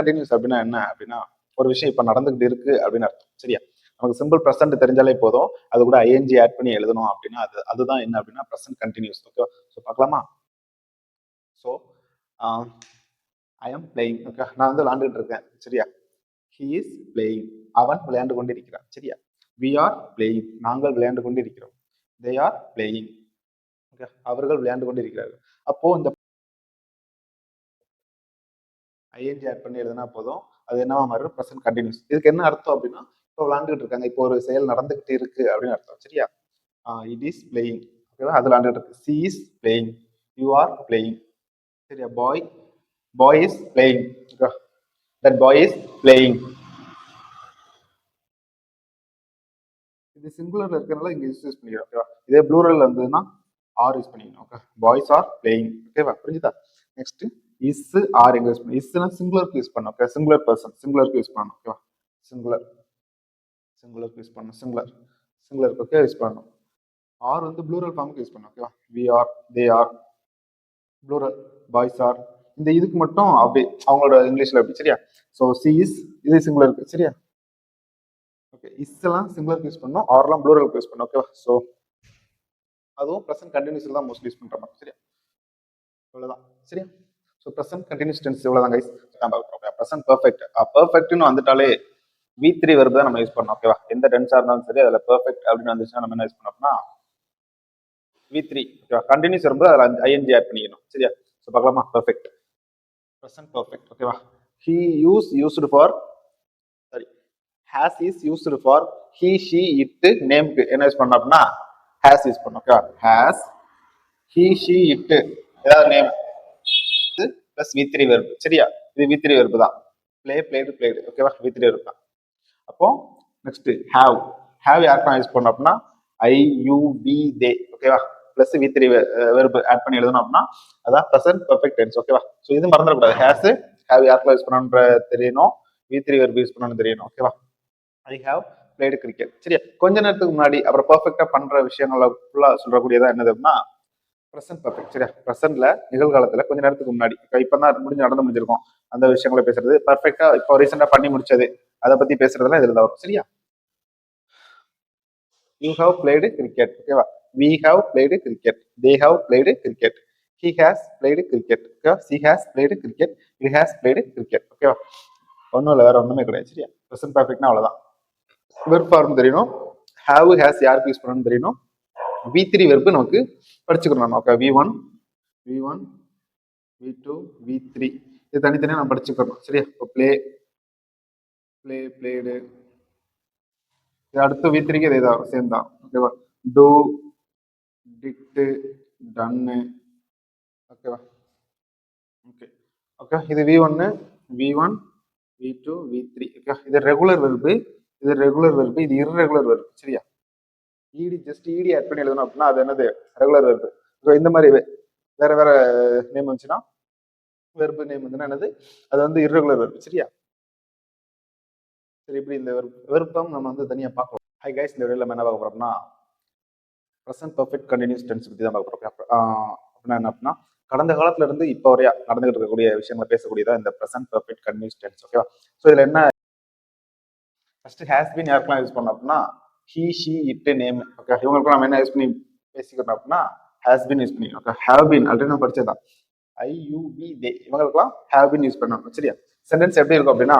Continuous அப்படின்னா என்ன அப்படின்னா ஒரு விஷயம் இப்ப நடந்துகிட்டு இருக்கு அப்படின்னு அர்த்தம். சரியா? நமக்கு சிம்பிள் ப்ரெசன்ட் தெரிஞ்சாலே போதும். அது கூட ஐஎன்ஜி ஆட் பண்ணி எழுதணும் அப்படின்னா அதுதான் என்ன அப்படின்னா ப்ரெசன்ட் கண்டினியூஸ். ஓகே, ஸோ பார்க்கலாமா? So I am playing. Okay, நான் வந்து விளையாண்டுட்டு இருக்கேன். சரியா? He is playing. அவன் விளையாண்டு கொண்டு இருக்கிறான். சரியா? We are playing. நாங்கள் விளையாண்டு கொண்டு இருக்கிறோம். They are playing. ஓகே, அவர்கள் விளையாண்டு கொண்டு இருக்கிறார்கள். அப்போ இந்த ஐஎன்ஜி ஆட் பண்ணி எழுதினா போதும். அது என்னவா மாறும்? Present continuous. இதுக்கு என்ன அர்த்தம் அப்படின்னா இப்போ விளையாண்டுட்டு இருக்காங்க, இப்போ ஒரு செயல் நடந்துகிட்டு இருக்கு அப்படின்னு அர்த்தம். சரியா? It is playing. ஓகேவா? அது விளையாண்டுட்டு இருக்கு. She is playing. You are playing. சரியா? Boy is playing. That boy is playing. இது சிங்குலர்ல இருக்கிறனால இங்க யூஸ் பண்ணிக்கிறோம். ஓகேவா? இதே ப்ளூரல் வந்ததுன்னா ஆர் யூஸ் பண்ணிக்கணும். Okay, boys are playing. ஓகேவா? புரிஞ்சுதா? நெக்ஸ்ட் இஸ் ஆர் எங்க யூஸ் பண்ணணும்? இஸ்னா சிங்குலருக்கு யூஸ் பண்ணணும். ஓகே, சிங்குலர் பர்சன் சிங்குலருக்கு யூஸ் பண்ணணும். ஓகேவா? சிங்குலருக்கு யூஸ் பண்ணணும். சிங்குலருக்கு ஓகே யூஸ் பண்ணணும். ஆர் வந்து ப்ளூரல் ஃபார்முக்கு யூஸ் பண்ணணும். ஓகேவா? We are, they are, plural, boys are. இந்த இதுக்கு மட்டும் அப்படி அவங்களோட இங்கிலீஷ்ல அப்படி. சரியா? ஸோ சி இஸ், இது சிங்குலருக்கு. சரியா? ஓகே, இஸ் எல்லாம் சிங்குலருக்கு யூஸ் பண்ணணும், ஆர்லாம் ப்ளூரலுக்கு யூஸ் பண்ணணும். ஓகேவா? ஸோ அதுவும் ப்ரெசன்ட் கண்டினியூஸ்ல தான் மோஸ்ட்லி யூஸ் பண்ற மாதிரி. சரியா? இவ்வளவுதான். சரியா? ஸோ ப்ரெசன்ட் கண்டினியூஸ் டென்ஸ் இவ்வளவுதான் கைஸ். Present perfect. பெர்ஃபெக்ட்னு வந்துட்டாலே V3 வெர்ப் தான் நம்ம யூஸ் பண்ணோம். ஓகேவா? எந்த டென்ஸா இருந்தாலும் சரி அதுல பெர்ஃபெக்ட் அப்படின்னு வந்துச்சுன்னா நம்ம என்ன யூஸ் பண்ணோம்னா V3. ஓகேவா? கண்டினியூஸ் வெர்ப் அதுல ஐஎன்ஜி ஆட் பண்ணிக்கணும். சரியா? ஸோ பார்க்கலாமா? Perfect, present perfect. ஓகேவா? he used for, sorry, has is used for he she it நேம்க்கு என்ன யூஸ் பண்ணோம் அப்படின்னா has யூஸ் பண்ணோம். ஓகேவா? has, he she it ஏதாவது நேம் பிளஸ் V3 வெர்ப். சரியா? இது V3 வெர்ப் தான். Play, blade, blade. ஓகேவா? V3 வெர்ப் தான். அப்போ நெக்ஸ்ட் ஹேவ் யாருக்கும் யூஸ் பண்ணோம் அப்படின்னா ஐ யூ பி தே. ஓகேவா? பிளஸ் V3 வெர்ப் ஆட் பண்ணி எழுதணும் அப்படின்னா அதான் ப்ரெசன்ட் பெர்ஃபெக்ட் டென்ஸ். ஓகேவா? ஸோ இது மறந்துடக்கூடாது. ஹேவ் யாருக்கும் யூஸ் பண்ணணுன்ற தெரியணும், V3 வெர்ப் யூஸ் பண்ணணும்னு தெரியணும். ஓகேவா? I have blade cricket. சரியா? கொஞ்ச நேரத்துக்கு முன்னாடி அப்புறம் பெர்ஃபெக்டா பண்ற விஷயங்களை ஃபுல்லா சொல்லக்கூடியதா என்னது அப்படின்னா ப்ரெசன்ட் பெர்ஃபெக்ட். சரியா? ப்ரெசென்ட்ல நிகழ்காலத்துல கொஞ்ச நேரத்துக்கு முன்னாடி இப்பதான் நடந்து முடிஞ்சிருக்கும் அந்த விஷயங்களை பேசுறது. பெர்ஃபெக்டா இப்போ ரீசெண்டா பண்ணி முடிச்சது அதை பத்தி பேசுறதுலாம் இதுல தான் வரும். சரியா? You have played cricket. ஓகேவா? We have played cricket. They have played cricket. He has played cricket. ஓகேவா? She has played cricket. It has played cricket. ஓகேவா? ஒன்றும் இல்லை, வேற ஒன்றுமே கிடையாது. சரியா? ப்ரெசன்ட் பெர்ஃபெக்ட்னா அவ்வளவுதான். வெர்ப் ஃபார்ம் தெரியணும், ஹாவ் ஹேஸ் யாருக்கு யூஸ் பண்ணணும்னு தெரியணும், V3 வெர்பு நமக்கு படிச்சுக்கணும். ஓகே, V1, V2, V3 இது தனித்தனியா நம்ம படிச்சுக்கணும். சரியா? இப்போ பிளே, பிளேடு. அடுத்து V3க்கு இதே தான் சேம் தான். ஓகேவா? டூ, டிட்டு, டன்னு. ஓகேவா? ஓகே, இது V1, V2, V3. ஓகே, இது ரெகுலர் வெர்பு, இது இர்ரெகுலர் வெர்பு. சரியா? ஜஸ்ட் இடி ஆட் பண்ணி எழுதணும் அப்படின்னா அது என்னது? Regular verb. இந்த மாதிரி வேற நேம் வந்துச்சுன்னா வெர்பு நேம் வந்து என்னது? அது வந்து இர்ரெகுலர் வெர்பு. சரியா? சரி, இப்படி இந்த வெர்பம் நம்ம வந்து தனியா பார்க்கலாம். ஹை கைஸ், இந்த வீடியோல நம்ம என்ன பார்க்க போறோம்னா ப்ரெசன்ட் பெர்ஃபெக்ட் கண்டினியூஸ் டென்ஸ் பத்தி தான் பார்க்க போறோம். அப்படின்னா என்ன அப்படின்னா கடந்த காலத்துல இருந்து இப்போ வரையா நடந்துகிட்டு இருக்கக்கூடிய விஷயங்களை பேசக்கூடியதா இந்த ப்ரெசன்ட் பெர்ஃபெக்ட் கண்டினியூஸ் டென்ஸ். ஓகேவா? ஸோ இதுல என்ன ஃபர்ஸ்ட் ஹேஸ் பீன் யாருக்கெல்லாம் யூஸ் பண்ணோம் அப்படின்னா he she it name. Okay, இவங்களுக்கு நம்ம என்ன யூஸ் பண்ணி பேசிக்கிறோம் அப்படின்னா ஹேஸ் பீன் யூஸ் பண்ணிக்கணும். ஓகே, ஹேவ் பீன் ஆல்ரெடி நம்ம படிச்சதான். ஐ யூ பி தே இவங்களுக்குலாம் ஹேவ் பீன் யூஸ் பண்ணணும். சரியா? சென்டென்ஸ் எப்படி இருக்கும் அப்படின்னா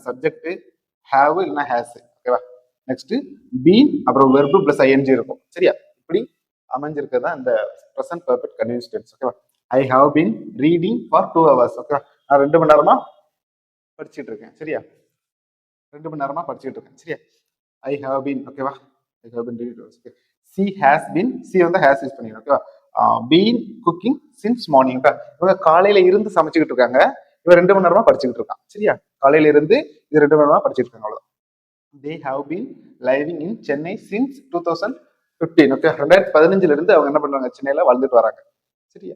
சப்ஜெக்ட் ஹேவ் இல்லைன்னா ஹேஸ். ஓகேவா? நெக்ஸ்ட் பீன் அப்புறம் வெர்பு பிளஸ் ஐஎன்ஜி இருக்கும். சரியா? இப்படி அமைஞ்சிருக்கிறது தான் இந்த ப்ரெசன்ட் பெர்ஃபெக்ட் கண்டினியூஸ் டென்ஸ். ஓகேவா? I have been reading for 2 hours. ஓகேவா? நான் 2 மணி நேரமா படிச்சுட்டு இருக்கேன். சரியா? 2 மணி நேரமா படிச்சுட்டு இருக்கேன். சரியா? I have been. ஓகேவா? I have been reading. Okay, she has been, she வந்து ஹேஸ் யூஸ் பண்ணிக்கணும். ஓகேவா? Been cooking since morning. Okay, இவங்க காலையில இருந்து சமைச்சுக்கிட்டு இருக்காங்க, இவன் 2 மணி நேரமா படிச்சுக்கிட்டு இருக்கான். சரியா? காலையில இருந்து இது 2 மணி நேரமா படிச்சுட்டு இருக்காங்க. அவ்வளவுதான். they have been living in Chennai since 2015. Okay, 2015ல இருந்து அவங்க என்ன பண்றாங்க? சென்னையில வாழ்ந்துட்டு வராங்க. சரியா?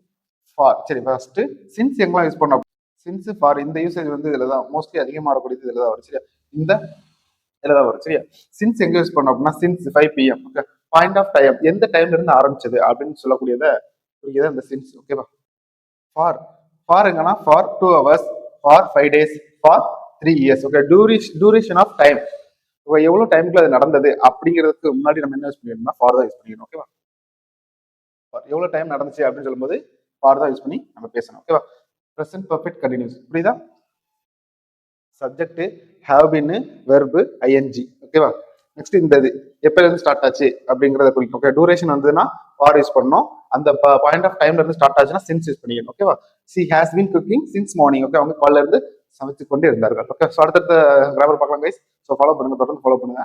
ஃபார். சரி, ஃபர்ஸ்ட் சின்ஸ் எங்கெல்லாம் யூஸ் பண்ணோம்? சின்ஸ் ஃபார் இந்த யூசேஜ் வந்து இதுல தான் மோஸ்ட்லி அதிகமாக வரக்கூடியது. இதுல தான் வரும். சரியா? இந்த இதுல தான் வரும். சரியா? சின்ஸ் எங்க யூஸ் பண்ணோம் அப்படின்னா since 5 PM. Okay, point of time, எந்த டைம்ல இருந்து ஆரம்பிச்சது அப்படின்னு சொல்லக்கூடியத இந்த சின்ஸ். ஓகேவா? ஃபார் ஃபார் எங்கன்னா for 2 hours, for 5 days, for 3 years. Okay, duration of time, எவ்வளவு டைமுக்குள்ள அது நடந்தது அப்படிங்கிறதுக்கு முன்னாடி நம்ம என்ன யூஸ் பண்ணிடணும்னா ஃபார் தான் யூஸ் பண்ணிக்கணும். ஓகேவா, எவ்வளவு டைம் நடந்துச்சு அப்படின்னு சொல்லும்போது ஃபார் தான் யூஸ் பண்ணி நம்ம பேசணும். ஓகேவா, ப்ரெசென்ட் பர்ஃபெக்ட் கண்டினியூஸ். புரியுதா? Subject have been, verb ING. ஓகேவா, நெக்ஸ்ட் இந்த இது எப்பல இருந்து ஸ்டார்ட் ஆச்சு அப்படிங்கறத குறிக்கும். ஓகே, டூரேஷன் வந்ததுன்னா ஃபார் யூஸ் பண்ணணும். அந்த பாயிண்ட் ஆஃப் டைம்ல இருந்து ஸ்டார்ட் ஆச்சுன்னா சின்ஸ் யூஸ் பண்ணிக்கணும். ஓகேவா, C has been cooking since morning. Okay, அவங்க காலைல இருந்து சமைச்சு கொண்டு இருந்தார்கள். ஓகே, ஸோ அடுத்தடுத்த கிராமர் பார்க்கலாம் கைஸ். ஸோ ஃபாலோ பண்ணுங்க, தொடர்ந்து ஃபாலோ பண்ணுங்க.